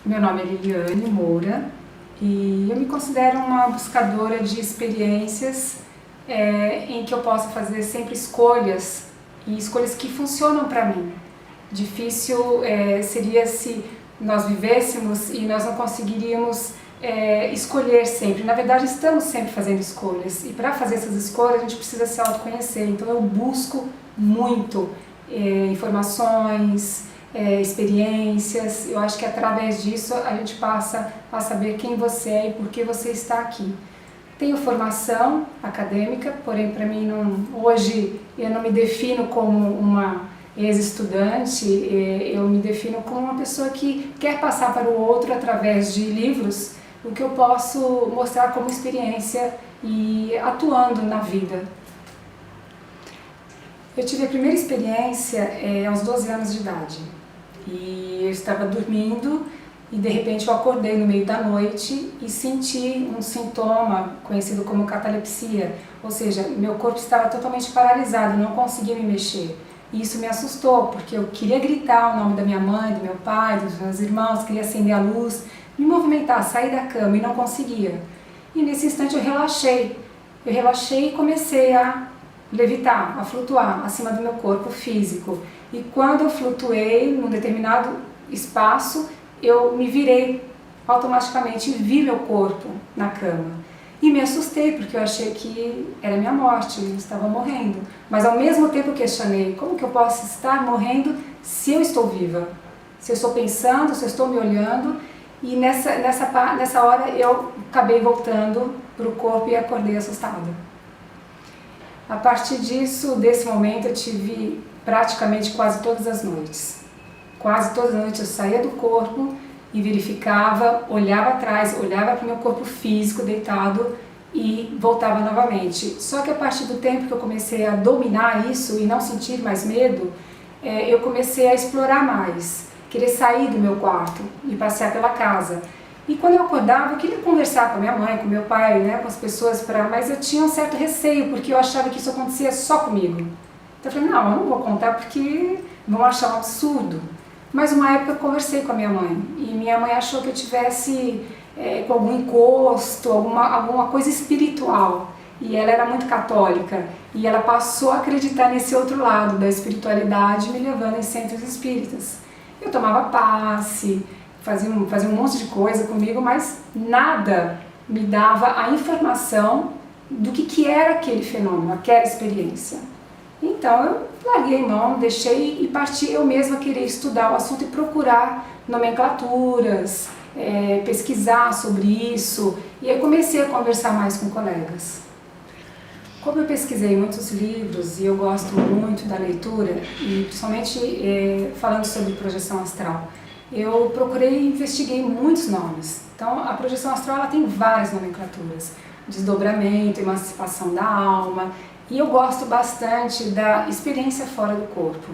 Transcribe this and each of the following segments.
Meu nome é Liliane Moura e eu me considero uma buscadora de experiências em que eu possa fazer sempre escolhas e escolhas que funcionam para mim. Difícil seria se nós vivêssemos e nós não conseguiríamos escolher sempre. Na verdade, estamos sempre fazendo escolhas e para fazer essas escolhas a gente precisa se autoconhecer. Então eu busco muito informações, experiências. Eu acho que através disso a gente passa a saber quem você é e por que você está aqui. Tenho formação acadêmica, porém para mim hoje eu não me defino como uma ex-estudante, eu me defino como uma pessoa que quer passar para o outro através de livros o que eu posso mostrar como experiência e atuando na vida. Eu tive a primeira experiência aos 12 anos de idade e eu estava dormindo e de repente eu acordei no meio da noite e senti um sintoma conhecido como catalepsia, ou seja, meu corpo estava totalmente paralisado, não conseguia me mexer. E isso me assustou, porque eu queria gritar o nome da minha mãe, do meu pai, dos meus irmãos, queria acender a luz, me movimentar, sair da cama e não conseguia. E nesse instante eu relaxei e comecei a levitar, a flutuar acima do meu corpo físico. E quando eu flutuei num determinado espaço, eu me virei automaticamente e vi meu corpo na cama. E me assustei, porque eu achei que era minha morte, eu estava morrendo. Mas ao mesmo tempo eu questionei, como que eu posso estar morrendo se eu estou viva? Se eu estou pensando, se eu estou me olhando. E nessa hora eu acabei voltando para o corpo e acordei assustada. A partir desse momento eu tive praticamente quase todas as noites. Quase todas as noites eu saía do corpo e verificava, olhava atrás, olhava para o meu corpo físico deitado e voltava novamente. Só que a partir do tempo que eu comecei a dominar isso e não sentir mais medo, eu comecei a explorar mais, querer sair do meu quarto e passear pela casa. E quando eu acordava, eu queria conversar com a minha mãe, com meu pai, né, com as pessoas, mas eu tinha um certo receio, porque eu achava que isso acontecia só comigo. Então eu falei, não, eu não vou contar porque vão achar um absurdo. Mas uma época eu conversei com a minha mãe, e minha mãe achou que eu tivesse com algum encosto, alguma coisa espiritual. E ela era muito católica, e ela passou a acreditar nesse outro lado da espiritualidade, me levando em centros espíritas. Eu tomava passe, fazia um monte de coisa comigo, mas nada me dava a informação do que era aquele fenômeno, aquela experiência. Então eu larguei a mão, deixei e parti eu mesma querer estudar o assunto e procurar nomenclaturas, pesquisar sobre isso, e aí comecei a conversar mais com colegas. Como eu pesquisei muitos livros e eu gosto muito da leitura, e principalmente falando sobre projeção astral, eu procurei e investiguei muitos nomes. Então a projeção astral ela tem várias nomenclaturas, desdobramento, emancipação da alma, e eu gosto bastante da experiência fora do corpo.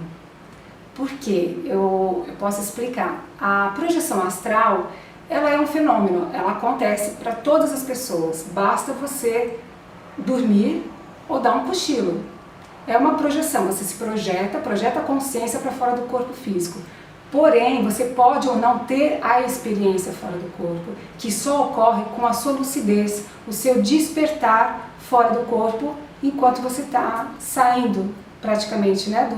Por quê? Eu posso explicar. A projeção astral ela é um fenômeno, ela acontece para todas as pessoas, basta você dormir ou dar um cochilo. É uma projeção, você se projeta a consciência para fora do corpo físico. Porém, você pode ou não ter a experiência fora do corpo, que só ocorre com a sua lucidez, o seu despertar fora do corpo, enquanto você está saindo praticamente, né,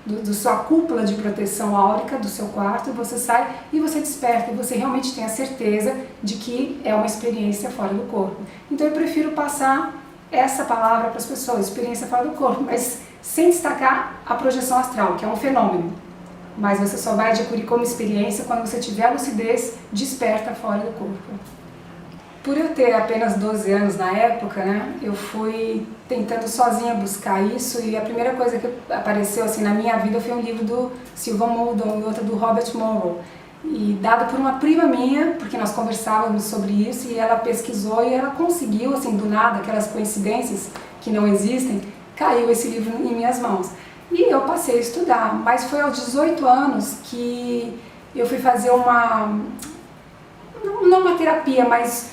do sua cúpula de proteção áurica do seu quarto, você sai e você desperta, e você realmente tem a certeza de que é uma experiência fora do corpo. Então eu prefiro passar essa palavra para as pessoas, experiência fora do corpo, mas sem destacar a projeção astral, que é um fenômeno. Mas você só vai adquirir como experiência quando você tiver a lucidez desperta fora do corpo. Por eu ter apenas 12 anos na época, né, eu fui tentando sozinha buscar isso, e a primeira coisa que apareceu assim, na minha vida foi um livro do Sylvan Muldon e outra do Robert Monroe, e dado por uma prima minha, porque nós conversávamos sobre isso, e ela pesquisou e ela conseguiu, assim, do nada, aquelas coincidências que não existem, caiu esse livro em minhas mãos. E eu passei a estudar, mas foi aos 18 anos que eu fui fazer não uma terapia, mas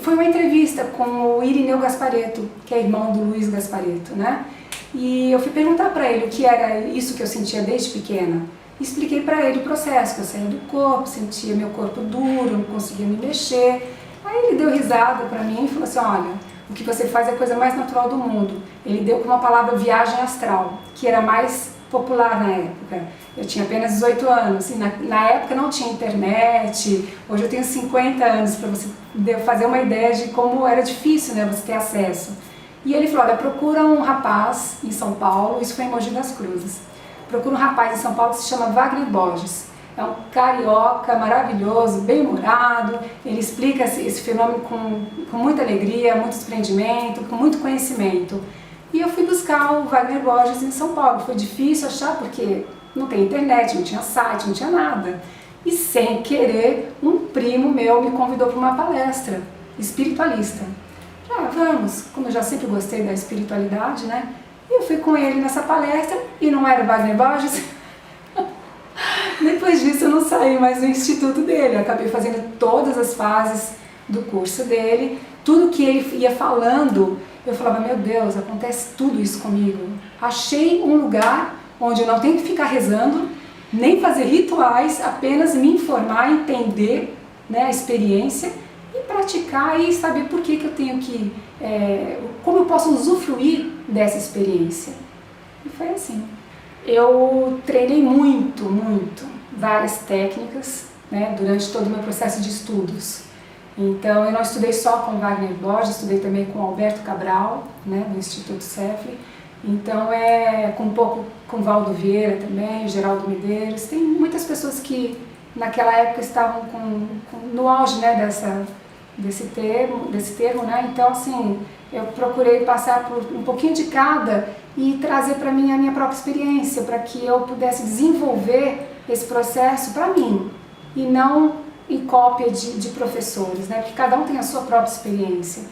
foi uma entrevista com o Irineu Gasparetto, que é irmão do Luiz Gasparetto, né? E eu fui perguntar para ele o que era isso que eu sentia desde pequena. Expliquei para ele o processo, que eu saía do corpo, sentia meu corpo duro, não conseguia me mexer. Aí ele deu risada para mim e falou assim, olha, o que você faz é a coisa mais natural do mundo. Ele deu com uma palavra viagem astral, que era mais popular na época. Eu tinha apenas 18 anos, e na época não tinha internet. Hoje eu tenho 50 anos, para você fazer uma ideia de como era difícil, né, você ter acesso. E ele falou, olha, procura um rapaz em São Paulo, isso foi em Mogi das Cruzes. Procura um rapaz em São Paulo que se chama Wagner Borges. É um carioca maravilhoso, bem-humorado, ele explica esse fenômeno com muita alegria, muito desprendimento, com muito conhecimento. E eu fui buscar o Wagner Borges em São Paulo. Foi difícil achar porque não tem internet, não tinha site, não tinha nada. E sem querer, um primo meu me convidou para uma palestra espiritualista. Vamos, como eu já sempre gostei da espiritualidade, né? E eu fui com ele nessa palestra e não era o Wagner Borges. Depois disso eu não saí mais do instituto dele, eu acabei fazendo todas as fases do curso dele, tudo que ele ia falando, eu falava, meu Deus, acontece tudo isso comigo. Achei um lugar onde eu não tenho que ficar rezando, nem fazer rituais, apenas me informar, entender, né, a experiência e praticar e saber por que eu tenho que, como eu posso usufruir dessa experiência. E foi assim. Eu treinei muito, várias técnicas, né, durante todo o meu processo de estudos. Então, eu não estudei só com Wagner Borges, estudei também com Alberto Cabral, né, do Instituto Cefre. Então, com um pouco com Valdo Vieira também, Geraldo Medeiros. Tem muitas pessoas que naquela época estavam no auge, né, desse termo, né? Então, assim, eu procurei passar por um pouquinho de cada e trazer para mim a minha própria experiência, para que eu pudesse desenvolver esse processo para mim e não em cópia de professores, né? Porque cada um tem a sua própria experiência.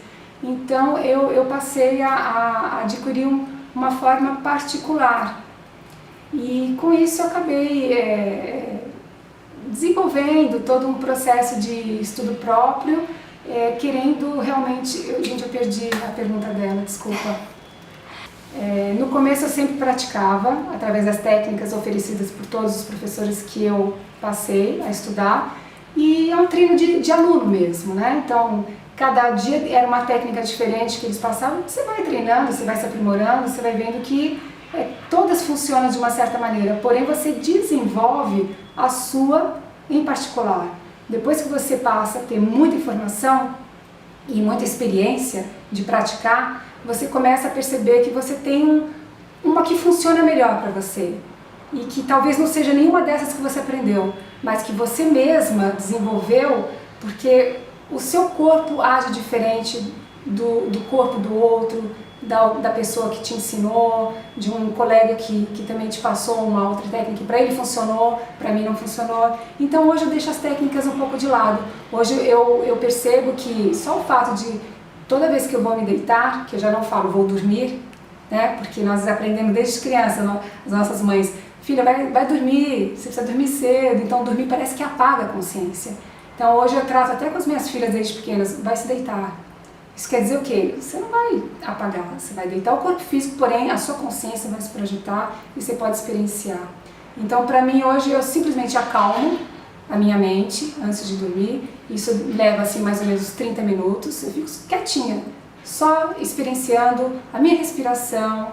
Então eu passei a adquirir uma forma particular e com isso eu acabei desenvolvendo todo um processo de estudo próprio, querendo realmente... Gente, eu perdi a pergunta dela, desculpa. No começo eu sempre praticava, através das técnicas oferecidas por todos os professores que eu passei a estudar, e é um treino de aluno mesmo, né? Então, cada dia era uma técnica diferente que eles passavam, você vai treinando, você vai se aprimorando, você vai vendo que todas funcionam de uma certa maneira, porém você desenvolve a sua em particular. Depois que você passa a ter muita informação e muita experiência de praticar, você começa a perceber que você tem uma que funciona melhor para você e que talvez não seja nenhuma dessas que você aprendeu, mas que você mesma desenvolveu porque o seu corpo age diferente do corpo do outro, da pessoa que te ensinou, de um colega que também te passou uma outra técnica que para ele funcionou, para mim não funcionou. Então hoje eu deixo as técnicas um pouco de lado. Hoje eu percebo que só o fato de toda vez que eu vou me deitar, que eu já não falo vou dormir, né? Porque nós aprendemos desde criança, as nossas mães, filha, vai dormir, você precisa dormir cedo, então dormir parece que apaga a consciência. Então hoje eu trato até com as minhas filhas desde pequenas, vai se deitar. Isso quer dizer o quê? Você não vai apagar, você vai deitar o corpo físico, porém a sua consciência vai se projetar e você pode experienciar. Então para mim hoje eu simplesmente acalmo a minha mente antes de dormir, isso leva assim mais ou menos 30 minutos, eu fico quietinha, só experienciando a minha respiração,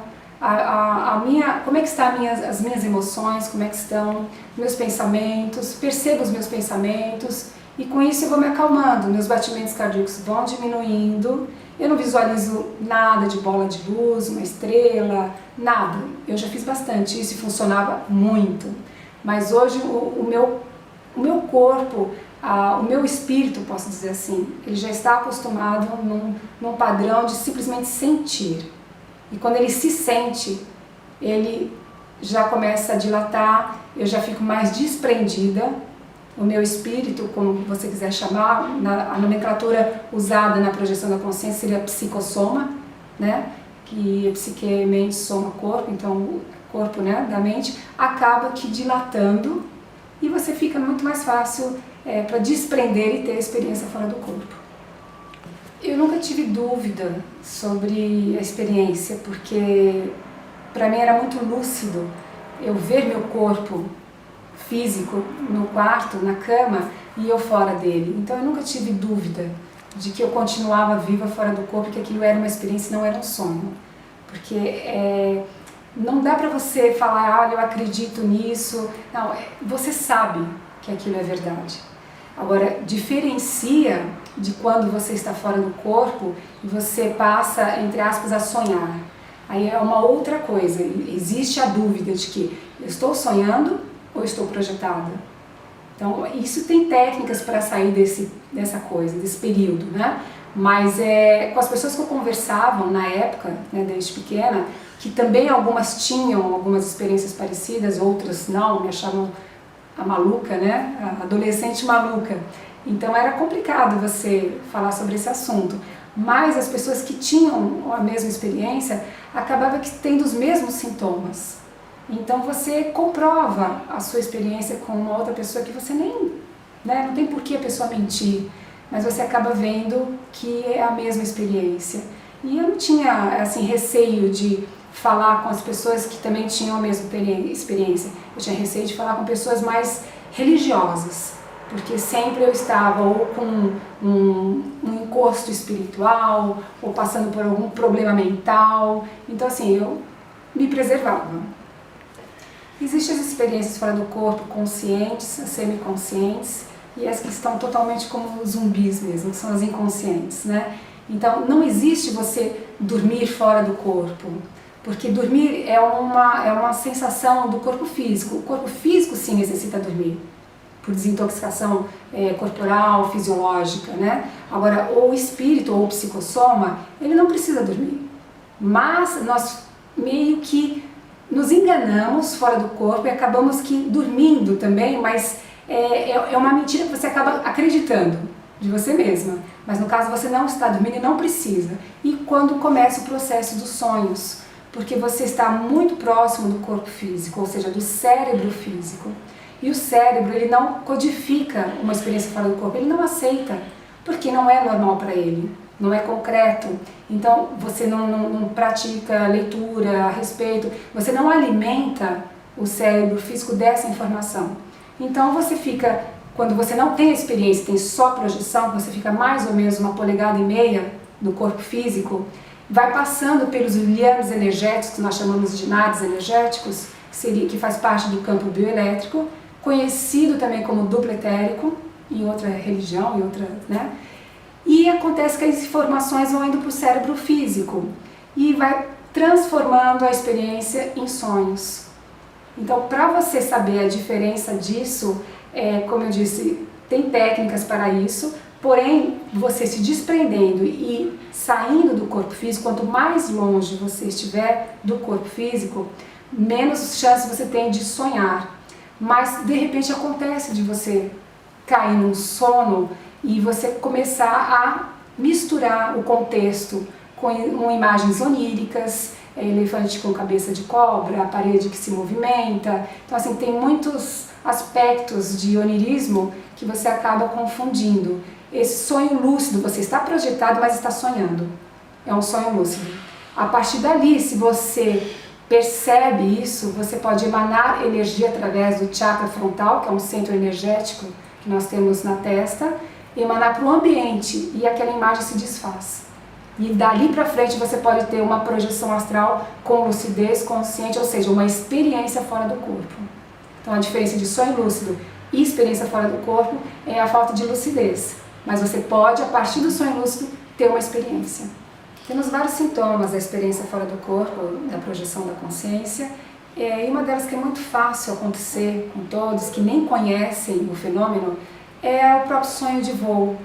como é que estão as minhas emoções, como é que estão meus pensamentos, percebo os meus pensamentos e com isso eu vou me acalmando, meus batimentos cardíacos vão diminuindo, eu não visualizo nada de bola de luz, uma estrela, nada, eu já fiz bastante isso e funcionava muito, mas hoje o meu corpo, o meu espírito, posso dizer assim, ele já está acostumado num padrão de simplesmente sentir. E quando ele se sente, ele já começa a dilatar, eu já fico mais desprendida. O meu espírito, como você quiser chamar, a nomenclatura usada na projeção da consciência seria psicossoma, né? Que é psique, mente, soma, corpo, então o corpo, né, da mente, acaba que dilatando e você fica muito mais fácil para desprender e ter a experiência fora do corpo. Eu nunca tive dúvida sobre a experiência, porque para mim era muito lúcido eu ver meu corpo físico no quarto, na cama, e eu fora dele. Então eu nunca tive dúvida de que eu continuava viva fora do corpo, que aquilo era uma experiência e não era um sonho. Porque não dá para você falar, olha, eu acredito nisso. Não, você sabe que aquilo é verdade. Agora, diferencia de quando você está fora do corpo e você passa, entre aspas, a sonhar. Aí é uma outra coisa. Existe a dúvida de que eu estou sonhando ou estou projetada. Então, isso tem técnicas para sair dessa coisa, desse período, né? Mas com as pessoas que eu conversava na época, né, desde pequena, que também algumas tinham algumas experiências parecidas, outras não, me achavam a maluca, né? A adolescente maluca. Então era complicado você falar sobre esse assunto. Mas as pessoas que tinham a mesma experiência acabavam tendo os mesmos sintomas. Então você comprova a sua experiência com uma outra pessoa que você nem, né, não tem por que a pessoa mentir, mas você acaba vendo que é a mesma experiência. E eu não tinha assim receio de falar com as pessoas que também tinham a mesma experiência. Eu tinha receio de falar com pessoas mais religiosas, porque sempre eu estava ou com um encosto espiritual, ou passando por algum problema mental. Então assim, eu me preservava. Existem as experiências fora do corpo, conscientes, as semiconscientes, e as que estão totalmente como zumbis mesmo, que são as inconscientes, né? Então, não existe você dormir fora do corpo, porque dormir é uma sensação do corpo físico. O corpo físico, sim, necessita dormir, por desintoxicação corporal, fisiológica, né? Agora, o espírito ou o psicossoma, ele não precisa dormir, mas nós meio que nos enganamos fora do corpo e acabamos que dormindo também, mas é uma mentira que você acaba acreditando de você mesma. Mas no caso você não está dormindo e não precisa. E quando começa o processo dos sonhos, porque você está muito próximo do corpo físico, ou seja, do cérebro físico. E o cérebro, ele não codifica uma experiência fora do corpo, ele não aceita, porque não é normal para ele, não é concreto. Então você não pratica leitura a respeito, você não alimenta o cérebro físico dessa informação. Então você fica, quando você não tem experiência, tem só projeção, você fica mais ou menos 1,5 polegadas do corpo físico, vai passando pelos liames energéticos, que nós chamamos de nadis energéticos, que faz parte do campo bioelétrico, conhecido também como duplo etérico, em outra religião, em outra, né? E acontece que as informações vão indo para o cérebro físico e vai transformando a experiência em sonhos. Então, para você saber a diferença disso, como eu disse, tem técnicas para isso, porém, você se desprendendo e saindo do corpo físico, quanto mais longe você estiver do corpo físico, menos chance você tem de sonhar. Mas, de repente, acontece de você cair num sono e você começar a misturar o contexto com imagens oníricas, elefante com cabeça de cobra, a parede que se movimenta. Então, assim, tem muitos aspectos de onirismo que você acaba confundindo. Esse sonho lúcido, você está projetado, mas está sonhando. É um sonho lúcido. A partir dali, se você percebe isso, você pode emanar energia através do chakra frontal, que é um centro energético que nós temos na testa, emanar para o ambiente e aquela imagem se desfaz. E dali para frente você pode ter uma projeção astral com lucidez consciente, ou seja, uma experiência fora do corpo. Então a diferença de sonho lúcido e experiência fora do corpo é a falta de lucidez. Mas você pode, a partir do sonho lúcido, ter uma experiência. Temos vários sintomas da experiência fora do corpo, da projeção da consciência, e uma delas que é muito fácil acontecer com todos, que nem conhecem o fenômeno, é o próprio sonho de voo.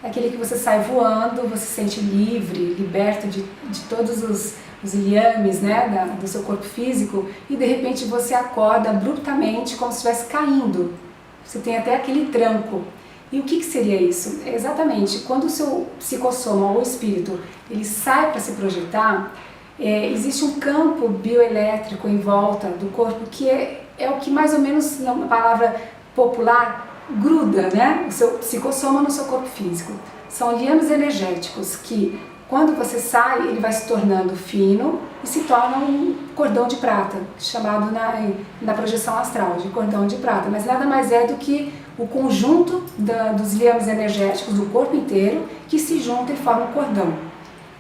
É aquele que você sai voando, você se sente livre, liberto de todos os liames, né, do seu corpo físico, e de repente você acorda abruptamente como se estivesse caindo. Você tem até aquele tranco. E o que seria isso? Exatamente, quando o seu psicossoma ou espírito ele sai para se projetar, existe um campo bioelétrico em volta do corpo que é o que mais ou menos, numa palavra popular, gruda, né, o seu psicossoma no seu corpo físico. São liames energéticos que Quando você sai, ele vai se tornando fino e se torna um cordão de prata, chamado na projeção astral de cordão de prata, mas nada mais é do que o conjunto dos liames energéticos do corpo inteiro que se juntam e formam um cordão.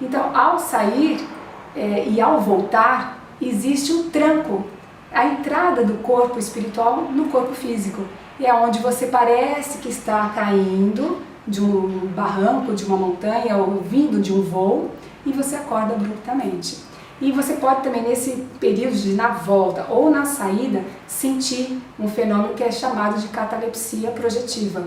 Então, ao sair e ao voltar, existe um tranco, a entrada do corpo espiritual no corpo físico. E é onde você parece que está caindo de um barranco, de uma montanha, ou vindo de um voo, e você acorda abruptamente. E você pode também, nesse período de na volta ou na saída, sentir um fenômeno que é chamado de catalepsia projetiva,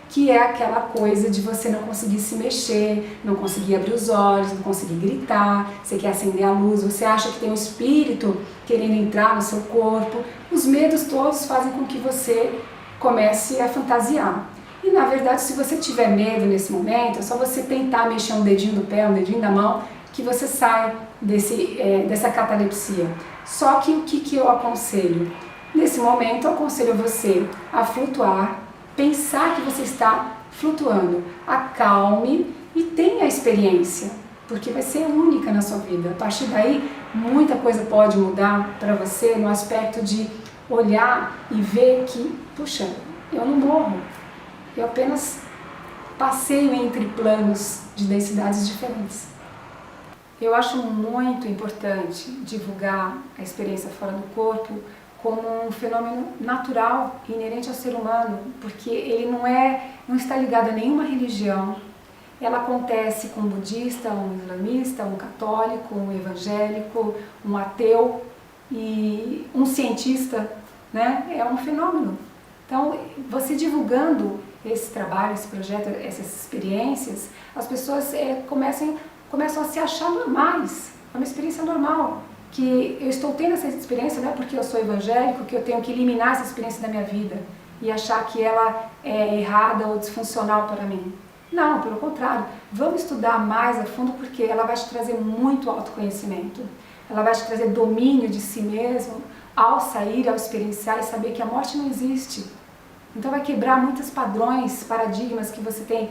que é aquela coisa de você não conseguir se mexer, não conseguir abrir os olhos, não conseguir gritar, você quer acender a luz, você acha que tem um espírito querendo entrar no seu corpo. Os medos todos fazem com que você comece a fantasiar. E na verdade, se você tiver medo nesse momento, é só você tentar mexer um dedinho do pé, um dedinho da mão, que você sai dessa catalepsia. Só que o que eu aconselho? Nesse momento, eu aconselho você a flutuar, pensar que você está flutuando. Acalme e tenha a experiência, porque vai ser única na sua vida. A partir daí, muita coisa pode mudar para você no aspecto de olhar e ver que, puxa, eu não morro. Eu apenas passeio entre planos de densidades diferentes. Eu acho muito importante divulgar a experiência fora do corpo como um fenômeno natural e inerente ao ser humano, porque ele não está ligado a nenhuma religião. Ela acontece com um budista, um islamista, um católico, um evangélico, um ateu e um cientista, né? É um fenômeno. Então, você divulgando esse trabalho, esse projeto, essas experiências, as pessoas começam a se achar normais. É uma experiência normal, que eu estou tendo essa experiência não é porque eu sou evangélico que eu tenho que eliminar essa experiência da minha vida e achar que ela é errada ou disfuncional para mim. Não, pelo contrário, vamos estudar mais a fundo porque ela vai te trazer muito autoconhecimento, ela vai te trazer domínio de si mesmo ao sair, ao experienciar e saber que a morte não existe. Então vai quebrar muitos padrões, paradigmas que você tem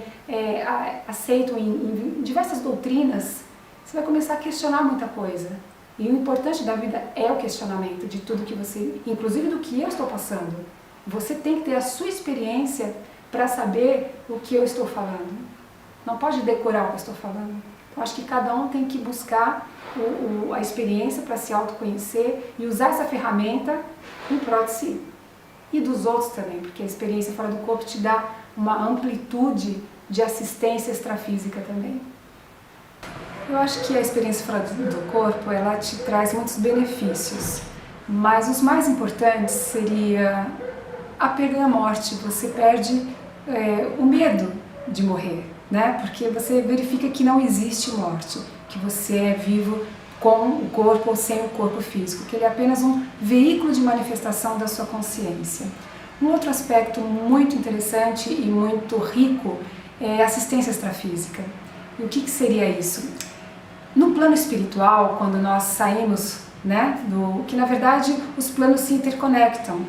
aceito em diversas doutrinas. Você vai começar a questionar muita coisa. E o importante da vida é o questionamento de tudo que você, inclusive do que eu estou passando. Você tem que ter a sua experiência para saber o que eu estou falando. Não pode decorar o que eu estou falando. Eu acho que cada um tem que buscar a experiência para se autoconhecer e usar essa ferramenta em prol de si. E dos outros também, porque a experiência fora do corpo te dá uma amplitude de assistência extrafísica também. Eu acho que a experiência fora do corpo, ela te traz muitos benefícios, mas os mais importantes seria a perda da morte. Você perde o medo de morrer, né? Porque você verifica que não existe morte, que você é vivo com o corpo ou sem o corpo físico, que ele é apenas um veículo de manifestação da sua consciência. Um outro aspecto muito interessante e muito rico é a assistência extrafísica. E o que seria isso? No plano espiritual, quando nós saímos, né, que na verdade os planos se interconectam,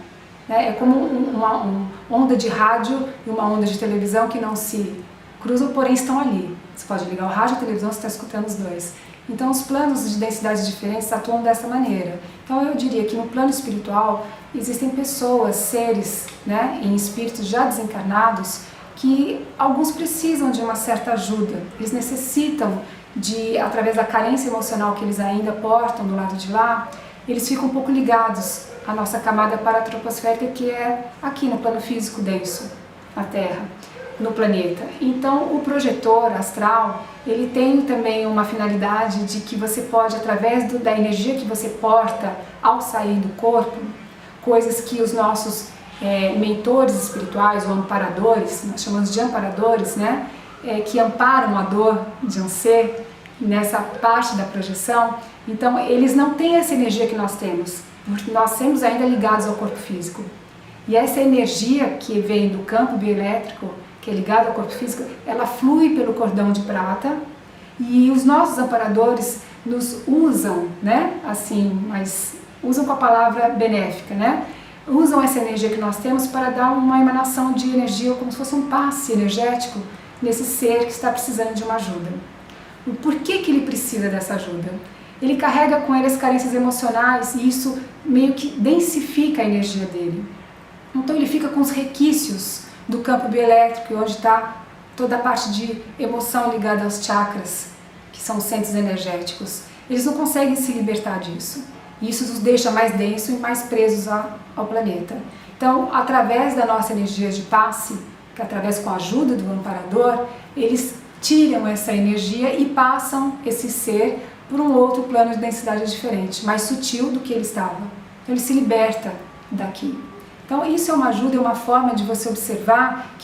né? É como uma onda de rádio e uma onda de televisão que não se cruzam, porém estão ali. Você pode ligar o rádio e a televisão, você está escutando os dois. Então os planos de densidades diferentes atuam dessa maneira. Então eu diria que no plano espiritual existem pessoas, seres, né, em espíritos já desencarnados, que alguns precisam de uma certa ajuda. Eles necessitam através da carência emocional que eles ainda portam do lado de lá, eles ficam um pouco ligados à nossa camada paratroposférica, que é aqui no plano físico denso, na Terra, no planeta. Então o projetor astral, ele tem também uma finalidade de que você pode, através da energia que você porta ao sair do corpo, coisas que os nossos mentores espirituais ou amparadores, nós chamamos de amparadores, né, que amparam a dor de um ser nessa parte da projeção. Então eles não têm essa energia que nós temos, porque nós somos ainda ligados ao corpo físico. E essa energia que vem do campo bioelétrico, que é ligado ao corpo físico, ela flui pelo cordão de prata, e os nossos amparadores nos usam, né, assim, mas usam com a palavra benéfica, né? Usam essa energia que nós temos para dar uma emanação de energia, como se fosse um passe energético nesse ser que está precisando de uma ajuda. o porquê que ele precisa dessa ajuda. Ele carrega com ele as carências emocionais e isso meio que densifica a energia dele. Então ele fica com os requisitos do campo bioelétrico, onde está toda a parte de emoção ligada aos chakras, que são os centros energéticos. Eles não conseguem se libertar disso. E isso os deixa mais densos e mais presos ao planeta. Então, através da nossa energia de passe, que através com a ajuda do amparador, eles tiram essa energia e passam esse ser por um outro plano de densidade diferente, mais sutil do que ele estava. Então ele se liberta daqui. Então isso é uma ajuda, é uma forma de você observar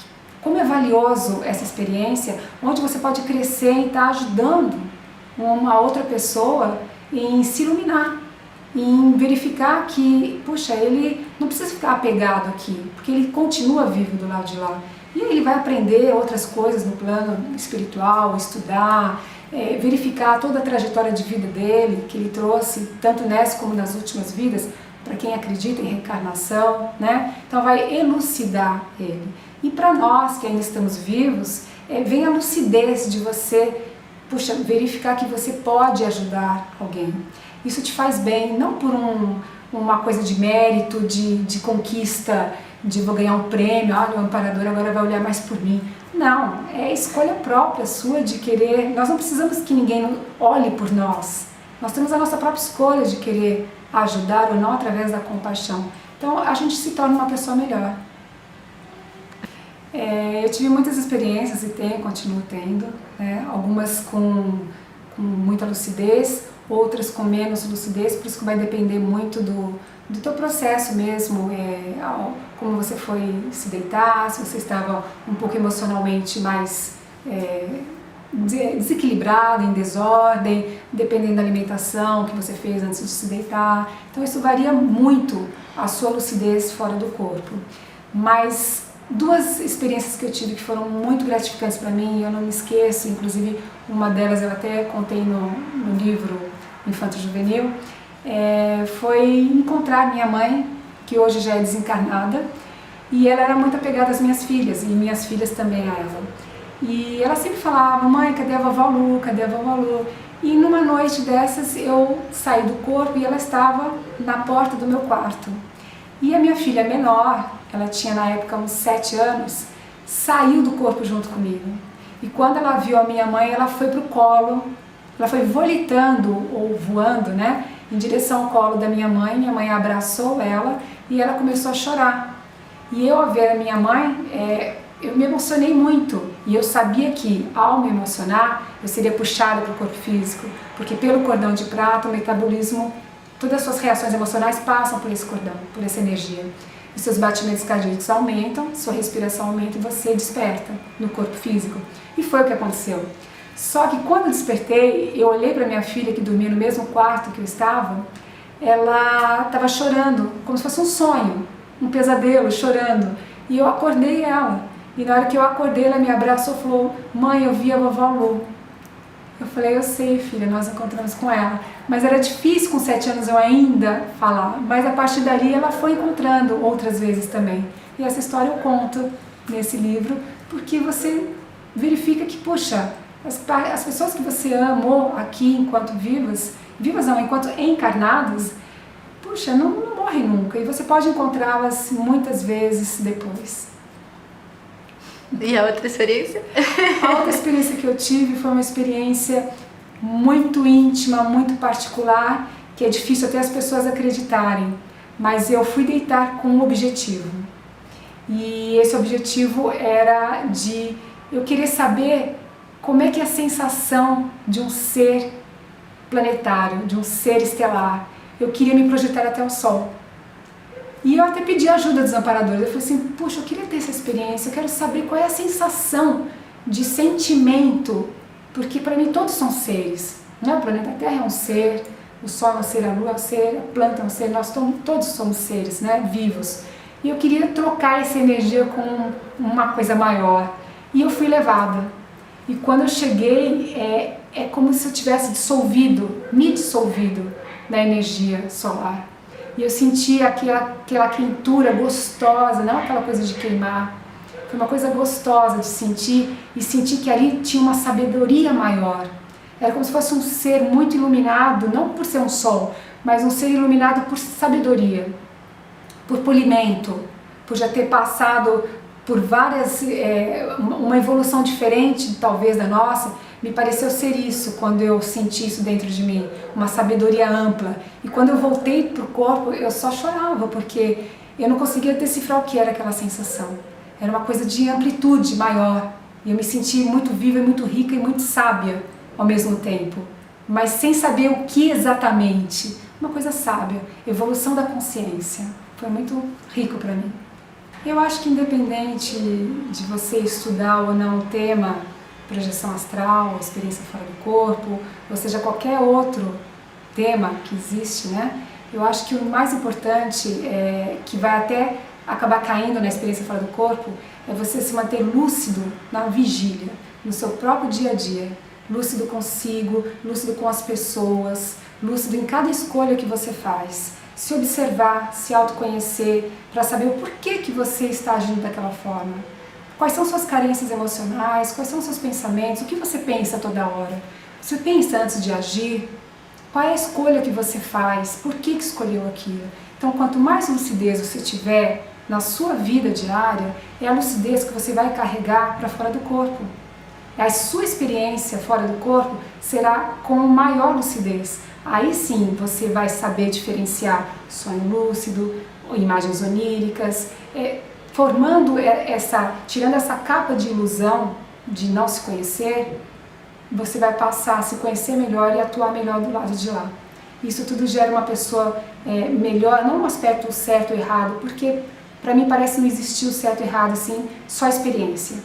como é valioso essa experiência, onde você pode crescer e estar ajudando uma outra pessoa em se iluminar, em verificar que, puxa, ele não precisa ficar apegado aqui, porque ele continua vivo do lado de lá. E ele vai aprender outras coisas no plano espiritual, estudar, verificar toda a trajetória de vida dele, que ele trouxe, tanto nessa como nas últimas vidas, para quem acredita em reencarnação, né? Então vai elucidar ele. E para nós que ainda estamos vivos, vem a lucidez de você, puxa, verificar que você pode ajudar alguém. Isso te faz bem, não por uma coisa de mérito, de conquista, de vou ganhar um prêmio, olha, o amparador agora vai olhar mais por mim. Não, é escolha própria sua de querer, nós não precisamos que ninguém olhe por nós. Nós temos a nossa própria escolha de querer ajudar ou não através da compaixão. Então a gente se torna uma pessoa melhor. Eu tive muitas experiências e continuo tendo, né? Algumas com muita lucidez, outras com menos lucidez, por isso que vai depender muito do teu processo mesmo, como você foi se deitar, se você estava um pouco emocionalmente mais desequilibrado, em desordem, dependendo da alimentação que você fez antes de se deitar. Então isso varia muito a sua lucidez fora do corpo. Mas duas experiências que eu tive que foram muito gratificantes para mim, eu não me esqueço, inclusive uma delas eu até contei no livro Infanto Juvenil, foi encontrar minha mãe, que hoje já é desencarnada, e ela era muito apegada às minhas filhas, e minhas filhas também a ela. E ela sempre falava, mãe, cadê a vovó Lu, cadê a vovó Lu? E numa noite dessas eu saí do corpo e ela estava na porta do meu quarto. E a minha filha menor, ela tinha na época uns 7 anos, saiu do corpo junto comigo. E quando ela viu a minha mãe, ela foi pro colo, ela foi volitando ou voando, né, em direção ao colo da minha mãe abraçou ela e ela começou a chorar. E eu, ao ver a minha mãe, eu me emocionei muito e eu sabia que, ao me emocionar, eu seria puxada para o corpo físico, porque pelo cordão de prata, o metabolismo, todas as suas reações emocionais passam por esse cordão, por essa energia. Os seus batimentos cardíacos aumentam, sua respiração aumenta e você desperta no corpo físico. E foi o que aconteceu. Só que quando eu despertei, eu olhei para minha filha que dormia no mesmo quarto que eu estava, ela estava chorando, como se fosse um sonho, um pesadelo, chorando. E eu acordei ela. E na hora que eu acordei, ela me abraçou e falou, mãe, eu vi a vovó Lu. Eu falei, eu sei, filha, nós encontramos com ela. Mas era difícil com 7 anos eu ainda falar. Mas a partir dali ela foi encontrando outras vezes também. E essa história eu conto nesse livro, porque você verifica que, puxa, as pessoas que você amou aqui enquanto vivas não, enquanto encarnadas, puxa, não morrem nunca. E você pode encontrá-las muitas vezes depois. E a outra experiência? A outra experiência que eu tive foi uma experiência muito íntima, muito particular, que é difícil até as pessoas acreditarem, mas eu fui deitar com um objetivo. E esse objetivo era de eu querer saber como é que é a sensação de um ser planetário, de um ser estelar. Eu queria me projetar até o Sol. E eu até pedi ajuda dos amparadores. Eu falei assim, puxa, eu queria ter essa experiência, eu quero saber qual é a sensação de sentimento, porque para mim todos são seres, né? O planeta Terra é um ser, o Sol é um ser, a Lua é um ser, a planta é um ser, nós todos somos seres, né? Vivos. E eu queria trocar essa energia com uma coisa maior. E eu fui levada. E quando eu cheguei, é como se eu tivesse me dissolvido na energia solar. E eu senti aquela quentura gostosa, não aquela coisa de queimar. Foi uma coisa gostosa de sentir, e sentir que ali tinha uma sabedoria maior. Era como se fosse um ser muito iluminado, não por ser um sol, mas um ser iluminado por sabedoria, por polimento, por já ter passado por várias, uma evolução diferente talvez da nossa. Me pareceu ser isso quando eu senti isso dentro de mim, uma sabedoria ampla. E quando eu voltei para o corpo, eu só chorava, porque eu não conseguia decifrar o que era aquela sensação. Era uma coisa de amplitude maior. E eu me senti muito viva, e muito rica e muito sábia ao mesmo tempo. Mas sem saber o que exatamente. Uma coisa sábia, evolução da consciência. Foi muito rico para mim. Eu acho que independente de você estudar ou não o tema projeção astral, experiência fora do corpo, ou seja, qualquer outro tema que existe, né? Eu acho que o mais importante, que vai até acabar caindo na experiência fora do corpo, é você se manter lúcido na vigília, no seu próprio dia a dia. Lúcido consigo, lúcido com as pessoas, lúcido em cada escolha que você faz. Se observar, se autoconhecer, para saber o porquê que você está agindo daquela forma. Quais são suas carências emocionais, quais são seus pensamentos, o que você pensa toda hora? Você pensa antes de agir? Qual é a escolha que você faz? Por que escolheu aquilo? Então, quanto mais lucidez você tiver na sua vida diária, é a lucidez que você vai carregar para fora do corpo. A sua experiência fora do corpo será com maior lucidez. Aí sim você vai saber diferenciar sonho lúcido, imagens oníricas, tirando essa capa de ilusão de não se conhecer, você vai passar a se conhecer melhor e atuar melhor do lado de lá. Isso tudo gera uma pessoa melhor, não um aspecto certo ou errado, porque para mim parece não existir o certo e errado, assim, só experiência.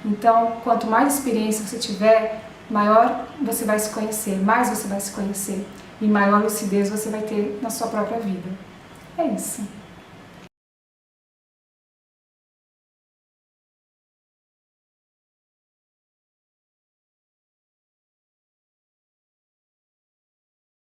Então, quanto mais experiência você tiver, maior você vai se conhecer, mais você vai se conhecer e maior lucidez você vai ter na sua própria vida. É isso.